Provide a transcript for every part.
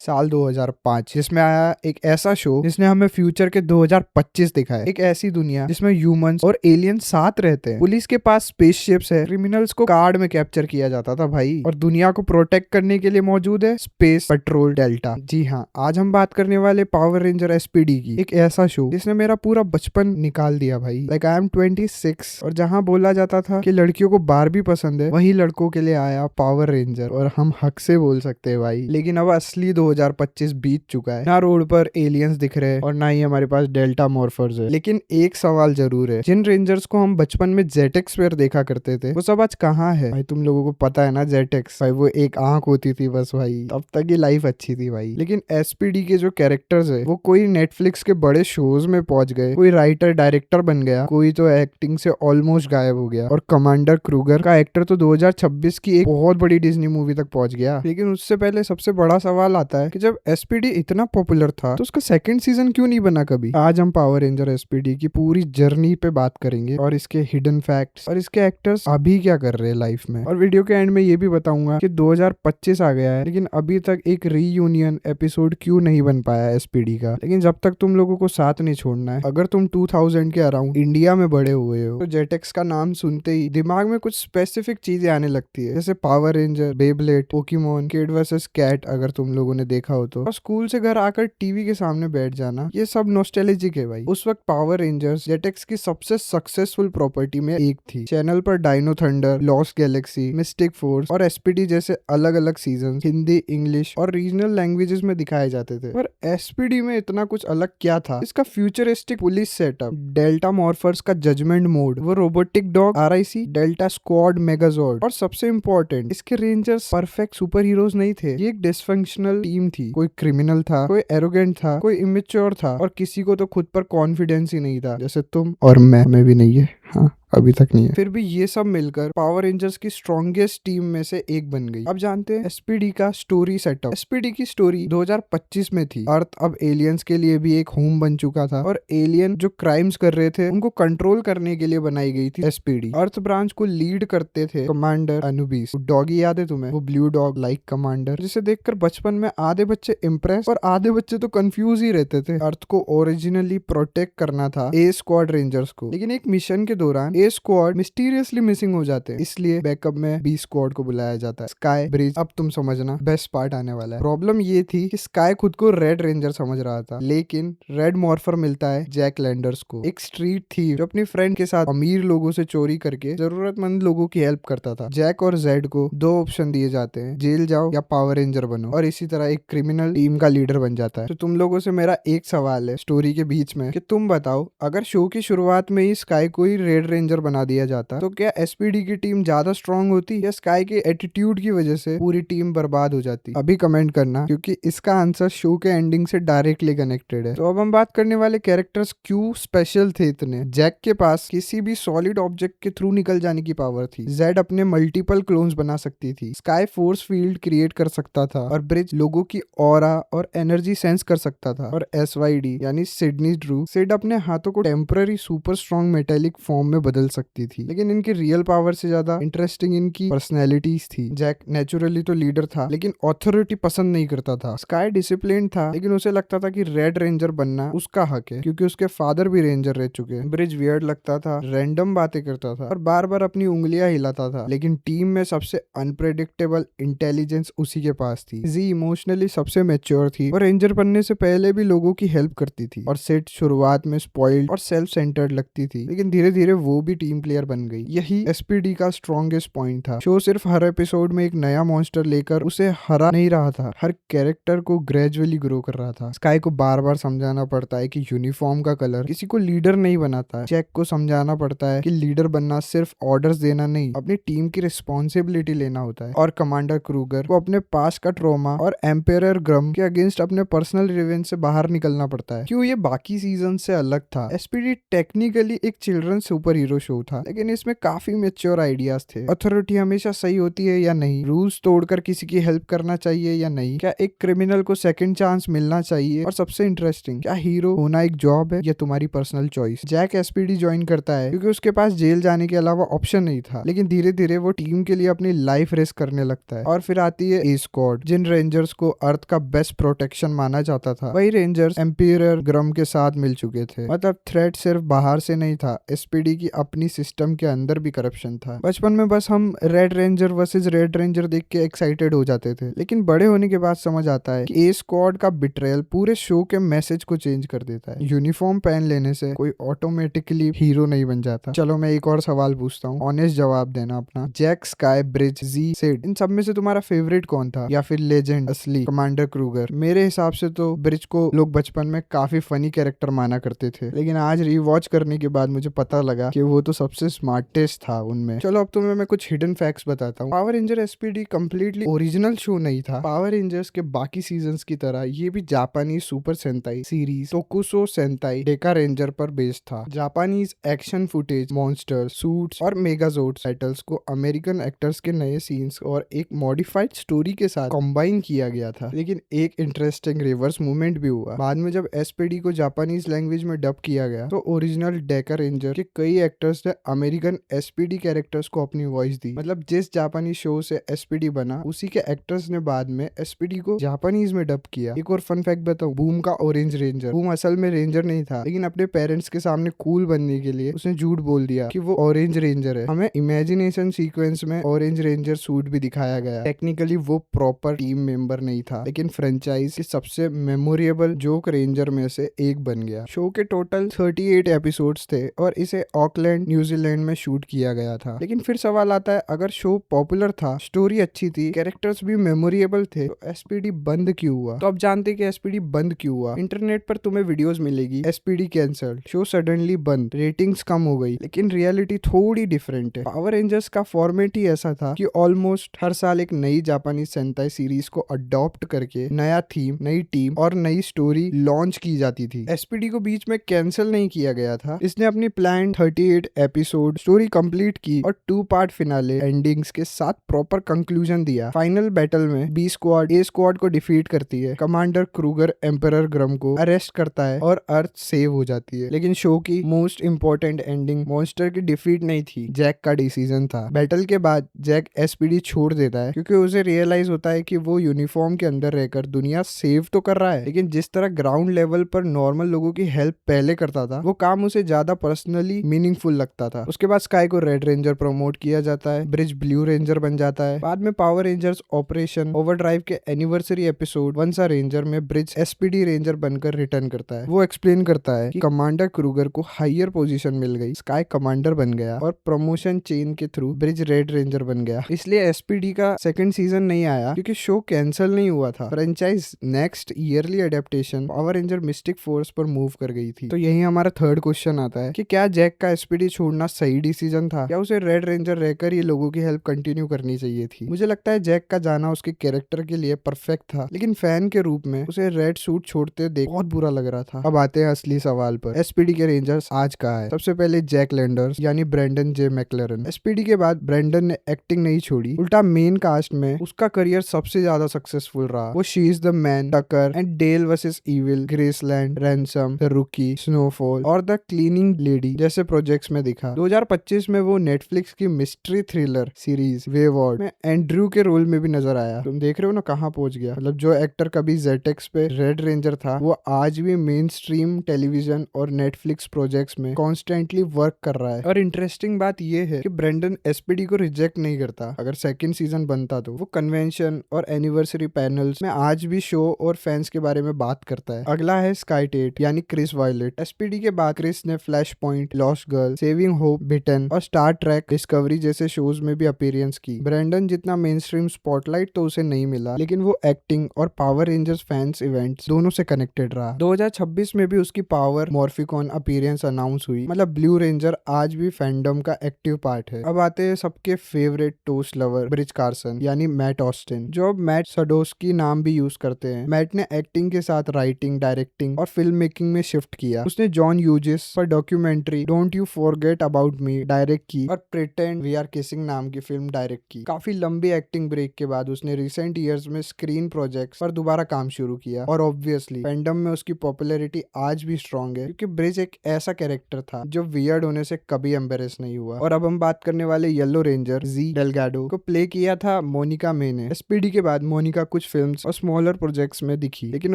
साल 2005, जिसमें आया एक ऐसा शो जिसने हमें फ्यूचर के 2025 दिखाया। एक ऐसी दुनिया जिसमें ह्यूमंस और एलियंस साथ रहते हैं। पुलिस के पास स्पेसशिप्स है, क्रिमिनल्स को कार्ड में कैप्चर किया जाता था भाई, और दुनिया को प्रोटेक्ट करने के लिए मौजूद है स्पेस पेट्रोल डेल्टा। जी हाँ, आज हम बात करने वाले पावर रेंजर एसपीडी की। एक ऐसा शो जिसने मेरा पूरा बचपन निकाल दिया भाई। लाइक आई एम 26, और जहाँ बोला जाता था कि लड़कियों को बारबी पसंद है, वही लड़कों के लिए आया पावर रेंजर, और हम हक से बोल सकते हैं भाई। लेकिन अब असली 2025 बीत चुका है। ना रोड पर एलियंस दिख रहे और ना ही हमारे पास डेल्टा मॉर्फर्स है। लेकिन एक सवाल जरूर है, जिन रेंजर्स को हम बचपन में जेटेक्स पर देखा करते थे, वो सब आज कहाँ है भाई? तुम लोगों को पता है ना जेटेक्स भाई, वो एक आंख होती थी बस भाई, तब तक ही लाइफ अच्छी थी भाई। लेकिन एसपीडी के जो कैरेक्टर्स है, वो कोई नेटफ्लिक्स के बड़े शोज में पहुंच गए, कोई राइटर डायरेक्टर बन गया, कोई तो एक्टिंग से ऑलमोस्ट गायब हो गया, और कमांडर क्रूगर का एक्टर तो 2026 की एक बहुत बड़ी डिज्नी मूवी तक पहुंच गया। लेकिन उससे पहले सबसे बड़ा सवाल आता है कि जब एसपीडी इतना पॉपुलर था तो उसका सेकंड सीजन क्यों नहीं बना कभी? आज हम पावर रेंजर एसपीडी की पूरी जर्नी पे बात करेंगे, और इसके हिडन फैक्ट्स, और इसके एक्टर्स अभी क्या कर रहे हैं लाइफ में। और वीडियो के एंड में ये भी बताऊंगा कि 2025 आ गया है, लेकिन अभी तक एक रीयूनियन एपिसोड क्यों नहीं बन पाया एसपीडी का। लेकिन जब तक तुम लोगों को साथ नहीं छोड़ना है, अगर तुम 2000 के अराउंड इंडिया में बड़े हुए हो, तो जेटेक्स का नाम सुनते ही दिमाग में कुछ स्पेसिफिक चीजें आने लगती है, जैसे Power Ranger, Beyblade, Pokemon, kid versus cat अगर तुम लोगों ने देखा हो तो, और स्कूल से घर आकर टीवी के सामने बैठ जाना, ये सब नॉस्टैल्जिक है भाई। उस वक्त पावर रेंजर्स जेटेक्स की सबसे सक्सेसफुल प्रॉपर्टी में एक थी। चैनल पर Dino Thunder, Lost Galaxy, Mystic Force और एसपीडी जैसे अलग अलग सीजन हिंदी, इंग्लिश और रीजनल लैंग्वेजेस में दिखाए जाते थे। पर एसपीडी में इतना कुछ अलग क्या था? इसका futuristic police setup, delta morphers का जजमेंट मोड, वो robotic dog RIC, delta squad megazord, और सबसे इंपॉर्टेंट, इसके रेंजर्स परफेक्ट सुपर हीरोज नहीं थे। ये एक डिसफंक्शनल टीम थी। कोई क्रिमिनल था, कोई एरोगेंट था, कोई इमेच्योर था, और किसी को तो खुद पर कॉन्फिडेंस ही नहीं था, जैसे तुम और मैं। हमें भी नहीं है, हाँ अभी तक नहीं है। फिर भी ये सब मिलकर पावर रेंजर्स की स्ट्रॉन्गेस्ट टीम में से एक बन गई। अब जानते हैं एसपीडी का स्टोरी सेटअप। एसपीडी की स्टोरी 2025 में थी। अर्थ अब एलियंस के लिए भी एक होम बन चुका था, और एलियन जो क्राइम्स कर रहे थे उनको कंट्रोल करने के लिए बनाई गई थी एसपीडी। अर्थ ब्रांच को लीड करते थे कमांडर अनुबिस। डॉगी याद है तुम्हें? वो ब्लू डॉग लाइक कमांडर, जिसे देखकर बचपन में आधे बच्चे इम्प्रेस और आधे बच्चे तो कंफ्यूज ही रहते थे। अर्थ को ओरिजिनली प्रोटेक्ट करना था ए स्क्वाड रेंजर्स को, लेकिन एक मिशन के दौरान ए स्क्वाड मिस्टीरियसली मिसिंग हो जाते हैं, इसलिए बैकअप में बी स्क्वाड को बुलाया जाता है। स्काई ब्रिज, अब तुम समझना बेस्ट पार्ट आने वाला है। प्रॉब्लम ये थी कि स्काई खुद को रेड रेंजर समझ रहा था, लेकिन रेड मॉर्फर मिलता है जैक लैंडर्स को, एक स्ट्रीट थीव जो अपनी फ्रेंड के साथ अमीर लोगों से चोरी करके जरूरतमंद लोगों की हेल्प करता था। जैक और जेड को दो ऑप्शन दिए जाते हैं, जेल जाओ या पावर रेंजर बनो, और इसी तरह एक क्रिमिनल टीम का लीडर बन जाता है। तो तुम लोगों से मेरा एक सवाल है स्टोरी के बीच में, कि तुम बताओ, अगर शो की शुरुआत में ही स्काई को ही रेड रेंजर बना दिया जाता तो क्या एसपीडी की टीम ज्यादा स्ट्रांग होती, या स्काई के एटीट्यूड की वजह से पूरी टीम बर्बाद हो जाती? अभी कमेंट करना, क्योंकि इसका आंसर शो के एंडिंग से डायरेक्टली कनेक्टेड है। तो अब हम बात करने वाले कैरेक्टर्स क्यों स्पेशल थे इतने। जैक के पास किसी भी सॉलिड ऑब्जेक्ट के थ्रू निकल जाने की पावर थी। जेड अपने मल्टीपल क्लोन्स बना सकती थी। स्काई फोर्स फील्ड क्रिएट कर सकता था, और ब्रिज लोगों की ऑरा और एनर्जी सेंस कर सकता था। और एसवाईडी यानी सिडनी ड्रू, सिड अपने हाथों को temporary super strong metallic form में बदल सकती थी। लेकिन इनकी रियल पावर से ज्यादा इंटरेस्टिंग इनकी पर्सनैलिटीज थी। जैक नेचुरली तो लीडर था, लेकिन ऑथोरिटी पसंद नहीं करता था। स्काई डिसिप्लिन था, लेकिन उसे लगता था कि रेड रेंजर बनना उसका हक है, क्योंकि उसके फादर भी रेंजर रह चुके हैं। ब्रिज वियर्ड लगता था, रैंडम बातें करता था, और बार बार अपनी उंगलियां हिलाता था, लेकिन टीम में सबसे अनप्रेडिक्टेबल इंटेलिजेंस उसी के पास थी। जी इमोशनली सबसे मैच्योर थी, और रेंजर बनने से पहले भी लोगों की हेल्प करती थी। और सिड शुरुआत में स्पॉइल्ड और सेल्फ सेंटर्ड लगती थी, लेकिन धीरे धीरे वो भी टीम प्लेयर बन गई। यही एसपीडी का स्ट्रॉन्गेस्ट पॉइंट था। शो सिर्फ हर एपिसोड में एक नया मॉन्स्टर लेकर उसे हरा नहीं रहा था, हर कैरेक्टर को ग्रेजुअली ग्रो कर रहा था। स्काई को बार बार समझाना पड़ता है कि यूनिफॉर्म का कलर किसी को लीडर नहीं बनाता। जैक को समझाना पड़ता है कि लीडर बनना सिर्फ ऑर्डर्स देना नहीं, अपनी टीम की रिस्पॉन्सिबिलिटी लेना होता है। और कमांडर क्रूगर को अपने पास का ट्रॉमा और एम्पायर ग्रम के अगेंस्ट अपने पर्सनल रिवेंज से बाहर निकलना पड़ता है। क्यों ये बाकी सीजन से अलग था? एसपीडी टेक्निकली एक चिल्ड्रंस सुपर हीरो शो था, लेकिन इसमें काफी मेच्योर आइडियाज थे। अथॉरिटी हमेशा सही होती है या नहीं, रूल्स तोड़कर किसी की हेल्प करना चाहिए या नहीं, क्या एक क्रिमिनल को सेकंड चांस मिलना चाहिए, और सबसे इंटरेस्टिंग, क्या हीरो होना एक जॉब है या तुम्हारी personal choice. Jack SPD join करता है क्योंकि उसके पास जेल जाने के अलावा ऑप्शन नहीं था, लेकिन धीरे धीरे वो टीम के लिए अपनी लाइफ रिस्क करने लगता है। और फिर आती है ए स्क्वाड, जिन रेंजर्स को अर्थ का बेस्ट प्रोटेक्शन माना जाता था, वही रेंजर्स एम्पियर ग्रम के साथ मिल चुके थे। मतलब थ्रेट सिर्फ बाहर से नहीं था, एसपीडी की अपनी सिस्टम के अंदर भी करप्शन था। बचपन में बस हम red ranger versus red ranger देख के एक्साइटेड हो जाते थे, लेकिन बड़े होने के बाद समझ आता है कि ए स्क्वाड का बिट्रेयल पूरे शो के मैसेज को चेंज कर देता है। यूनिफॉर्म पहन लेने से कोई ऑटोमेटिकली हीरो नहीं बन जाता। चलो मैं एक और सवाल पूछता हूँ, ऑनेस्ट जवाब देना अपना। जैक, स्काई, ब्रिज, जी, सिड, इन सब में से तुम्हारा फेवरेट कौन था, या फिर लेजेंड असली कमांडर क्रूगर? मेरे हिसाब से तो ब्रिज को लोग बचपन में काफी फनी कैरेक्टर माना करते थे, लेकिन आज रिवॉच करने के बाद मुझे पता लगा कि वो तो सबसे स्मार्टेस्ट था उनमें। चलो अब तुम्हें मैं कुछ हिडन फैक्ट्स बताता हूँ। Power ranger SPD completely original show नहीं था। पावर रेंजर्स के बाकी सीजन्स की तरह ये भी जापानी सुपर सेंताई सीरीज टोकुसो सेंताई डेका रेंजर पर बेस्ड था। Japanese action footage, monsters, suits और मेगाजोड्स बैटल्स को अमेरिकन एक्टर्स के नए सीन्स और एक मॉडिफाइड स्टोरी के साथ कंबाइन किया गया था। लेकिन एक इंटरेस्टिंग रिवर्स मूवमेंट भी हुआ। बाद में जब एसपीडी को जापानीज लैंग्वेज में डब किया गया तो ओरिजिनल डेका रेंजर के कई एक्टर्स ने अमेरिकन एसपीडी कैरेक्टर्स को अपनी वॉइस दी। मतलब जिस जापानी शो से एसपीडी बना, उसी के एक्टर्स ने बाद में एसपीडी को जापानीज में डब किया। एक और फन फैक्ट बताऊं, बूम का ऑरेंज रेंजर, बूम असल में रेंजर नहीं था, लेकिन अपने पेरेंट्स के सामने कूल बनने के लिए उसने झूठ बोल दिया कि वो ऑरेंज रेंजर है। हमें इमेजिनेशन सीक्वेंस में ऑरेंज रेंजर सूट भी दिखाया गया। टेक्निकली वो प्रॉपर टीम मेंबर नहीं था, लेकिन फ्रेंचाइज के सबसे मेमोरेबल जोक रेंजर में से एक बन गया। शो के टोटल 38 एपिसोड्स थे और इसे ऑकलैंड, न्यूजीलैंड में शूट किया गया था। लेकिन फिर सवाल आता है, अगर शो पॉपुलर था, स्टोरी अच्छी थी, कैरेक्टर्स भी मेमोरेबल थे, तो एसपीडी बंद क्यों हुआ? तो अब जानते कि एसपीडी बंद क्यों हुआ। इंटरनेट पर तुम्हें वीडियोस मिलेगी, एसपीडी कैंसल्ड, शो सडनली बंद, रेटिंग्स कम हो गई, लेकिन रियलिटी थोड़ी डिफरेंट है। पावर रेंजर्स का फॉर्मेट ही ऐसा था कि ऑलमोस्ट हर साल एक नई जापानी सेंताई सीरीज को अडॉप्ट करके नया थीम, नई टीम और नई स्टोरी लॉन्च की जाती थी। एसपीडी को बीच में कैंसिल नहीं किया गया था। इसने अपनी प्लान 38 एपिसोड स्टोरी कंप्लीट की और 2 पार्ट फिनाले एंडिंग्स के साथ प्रॉपर कंक्लूजन दिया। फाइनल बैटल में बी स्क्वाड ए स्क्वाड को डिफीट करती है, कमांडर क्रूगर एम्परर ग्रम को अरेस्ट करता है और अर्थ सेव हो जाती है। लेकिन शो की मोस्ट इंपॉर्टेंट एंडिंग मॉन्स्टर की डिफीट नहीं थी, जैक का डिसीजन था। बैटल के बाद जैक एसपीडी छोड़ देता है क्योंकि उसे रियलाइज होता है कि वो यूनिफॉर्म के अंदर रहकर दुनिया सेव तो कर रहा है, लेकिन जिस तरह ग्राउंड लेवल पर नॉर्मल लोगों की हेल्प पहले करता था, वो काम उसे ज्यादा पर्सनली मीनिंगफुल लगता था। उसके बाद स्काई को रेड रेंजर प्रमोट किया जाता है, ब्रिज ब्लू रेंजर बन जाता है। बाद में पावर रेंजर्स ऑपरेशन ओवरड्राइव के anniversary episode Once a Ranger में ब्रिज एसपीडी रेंजर बनकर रिटर्न करता है। वो एक्सप्लेन करता है कि कमांडर क्रूगर को हायर पोजीशन मिल गई, स्काई कमांडर बन गया और प्रमोशन चेन के थ्रू ब्रिज रेड रेंजर बन गया। इसलिए एसपीडी का सेकंड सीजन नहीं आया क्योंकि शो कैंसिल नहीं हुआ था। Franchise next yearly adaptation power ranger Mystic Force पर मूव कर गई थी। तो यही हमारा थर्ड क्वेश्चन आता है कि क्या जैक का एसपीडी छोड़ना सही डिसीजन था, या उसे रेड रेंजर रहकर ये लोगों की हेल्प कंटिन्यू करनी चाहिए थी? मुझे लगता है जैक का जाना उसके कैरेक्टर के लिए परफेक्ट था, लेकिन फैन के रूप में उसे रेड सूट छोड़ते देख बहुत बुरा लग रहा था। अब आते हैं असली सवाल पर, एसपीडी के रेंजर्स आज कहाँ है? सबसे पहले जैक लैंडर्स यानी ब्रेंडन जे मैकलरन। एसपीडी के बाद ब्रेंडन ने एक्टिंग नहीं छोड़ी, उल्टा मेन कास्ट में उसका करियर सबसे ज्यादा सक्सेसफुल रहा। वो She is the Man, Tucker and Dale versus Evil, Graceland, Ransom, the Rookie, Snowfall और द क्लीनिंग लेडी जैसे प्रोजेक्ट्स में दिखा। 2025 में वो नेटफ्लिक्स की मिस्ट्री थ्रिलर सीरीज वेवॉर्ड में एंड्रयू के रोल में भी नजर आया। तुम देख रहे हो ना कहाँ पहुंच गया। मतलब जो एक्टर कभी जेटेक्स पे रेड रेंजर था, वो आज भी मेन स्ट्रीम टेलीविजन और नेटफ्लिक्स प्रोजेक्ट्स में कॉन्स्टेंटली वर्क कर रहा है। और इंटरेस्टिंग बात ये है कि ब्रेंडन एसपीडी को रिजेक्ट नहीं करता। अगर सेकंड सीजन बनता तो वो कन्वेंशन और एनिवर्सरी पैनल्स में आज भी शो और फैंस के बारे में बात करता है। अगला है स्काई टेट यानी क्रिस वायलेट। एसपीडी के बाद क्रिस ने Flashpoint, Lost Girl, Saving Hope, Bitten और स्टार ट्रैक डिस्कवरी जैसे शोज में भी अपीयरेंस की। ब्रेंडन जितना मेन स्ट्रीम स्पॉटलाइट तो उसे नहीं मिला, लेकिन वो एक्टिंग और पावर रेंजर्स फैंस इवेंट्स दोनों से कनेक्टेड रहा। 2026 में भी उसकी पावर मॉर्फिकॉन अपीयरेंस अनाउंस हुई। मतलब ब्लू रेंजर आज भी फैंडम का एक्टिव पार्ट है। अब आते हैं सबके favourite toast lover bridge Carson यानी मैट ऑस्टिन, जो अब मैट सडोस्की नाम भी यूज करते हैं। मैट ने एक्टिंग के साथ राइटिंग, डायरेक्टिंग और फिल्म मेकिंग में शिफ्ट किया। उसने जॉन ह्यूजेस पर documentary don't don't you forget about me direct की और प्रिटेंड वी आर किसिंग नाम की फिल्म डायरेक्ट की। काफी लंबी एक्टिंग ब्रेक के बाद उसने रिसेंट ईयर्स में स्क्रीन प्रोजेक्ट्स पर दोबारा काम शुरू किया और ऑब्वियसली फैंडम में उसकी पॉपुलैरिटी आज भी स्ट्रांग है क्योंकि ब्रिज एक ऐसा कैरेक्टर था जो वियर्ड होने से कभी एम्बेरेस नहीं हुआ। और अब हम बात करने वाले येलो रेंजर जी डेलगाडो को प्ले किया था मोनिका मे ने। एसपीडी के बाद मोनिका कुछ फिल्म्स और स्मॉलर प्रोजेक्ट्स में दिखी, लेकिन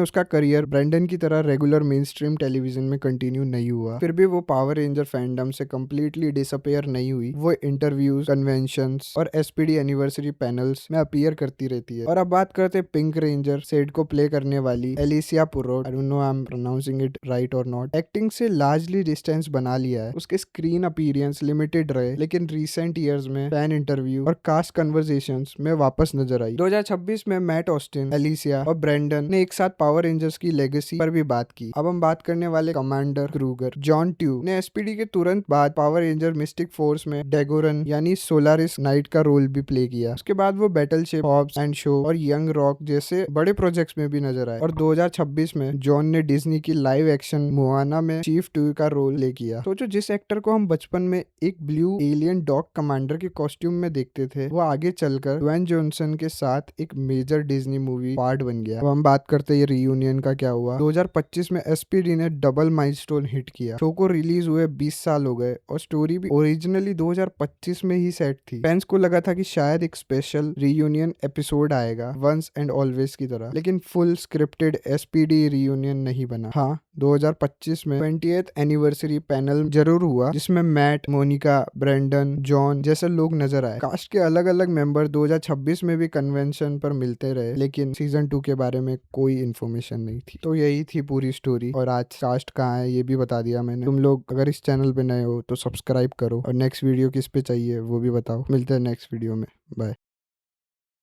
उसका करियर ब्रेंडन की तरह रेगुलर मेन स्ट्रीम टेलीविजन में कंटिन्यू नहीं हुआ। फिर भी वो पावर रेंजर फैंडम से कंप्लीटली डिसअपियर नहीं हुई। वो इंटरव्यूज, कन्वेंशंस और एसपीडी एनिवर्सरी पैनल्स में अपीयर करती रहती है। और अब बात करते हैं पिंक रेंजर सेड को प्ले करने वाली Alycia Purrott. I don't know I am pronouncing it right और नॉट। एक्टिंग से लार्जली डिस्टेंस बना लिया है, उसके स्क्रीन अपीयरेंस लिमिटेड रहे, लेकिन रिसेंट ईयर्स में फैन इंटरव्यू और कास्ट कन्वर्सेशंस में वापस नजर आई। 2026 में मैट ऑस्टिन, एलिसिया और ब्रेंडन ने एक साथ पावर रेंजर्स की लेगेसी पर भी बात की। अब हम बात करने वाले कमांडर क्रूगर। जॉन ट्यू ने एसपीडी के तुरंत बाद पावर रेंजर मिस्टिक फोर्स में डेगोरन यानी सोलारिस नाइट का रोल भी प्ले किया। उसके बाद वो बैटलशिप, हॉब्स एंड शो और यंग रॉक जैसे बड़े प्रोजेक्ट्स में भी नजर आए। और 2026 में जॉन ने डिज्नी की लाइव एक्शन मोआना में चीफ ट्यू का रोल प्ले किया। सोचो, जिस एक्टर को हम बचपन में एक ब्लू एलियन डॉग कमांडर के कॉस्ट्यूम में देखते थे, वो आगे चलकर ड्वेन जॉनसन के साथ एक मेजर डिज्नी मूवी पार्ट बन गया। अब हम बात करते हैं ये रियूनियन का क्या हुआ। 2025 में एसपीडी ने डबल माइलस्टोन हिट किया। शो को रिलीज हुए 20 साल हो गए और स्टोरी भी ओरिजिनली 2025 में ही सेट थी। फैंस को लगा था कि शायद एक स्पेशल रियूनियन एपिसोड आएगा वंस एंड ऑलवेज की तरह, लेकिन फुल स्क्रिप्टेड एसपीडी रियूनियन नहीं बना। हाँ, 2025 में 20th एनिवर्सरी पैनल जरूर हुआ जिसमें मैट, मोनिका, ब्रेंडन, जॉन जैसे लोग नजर आए। कास्ट के अलग अलग मेंबर 2026 में भी कन्वेंशन पर मिलते रहे, लेकिन सीजन 2 के बारे में कोई इन्फॉर्मेशन नहीं थी। तो यही थी पूरी स्टोरी। और आज कास्ट कहाँ है ये भी बता दिया मैंने। तुम लोग अगर इस चैनल पे नए हो तो सब्सक्राइब करो और नेक्स्ट वीडियो किस पे चाहिए वो भी बताओ। मिलते हैं नेक्स्ट वीडियो में। बाय।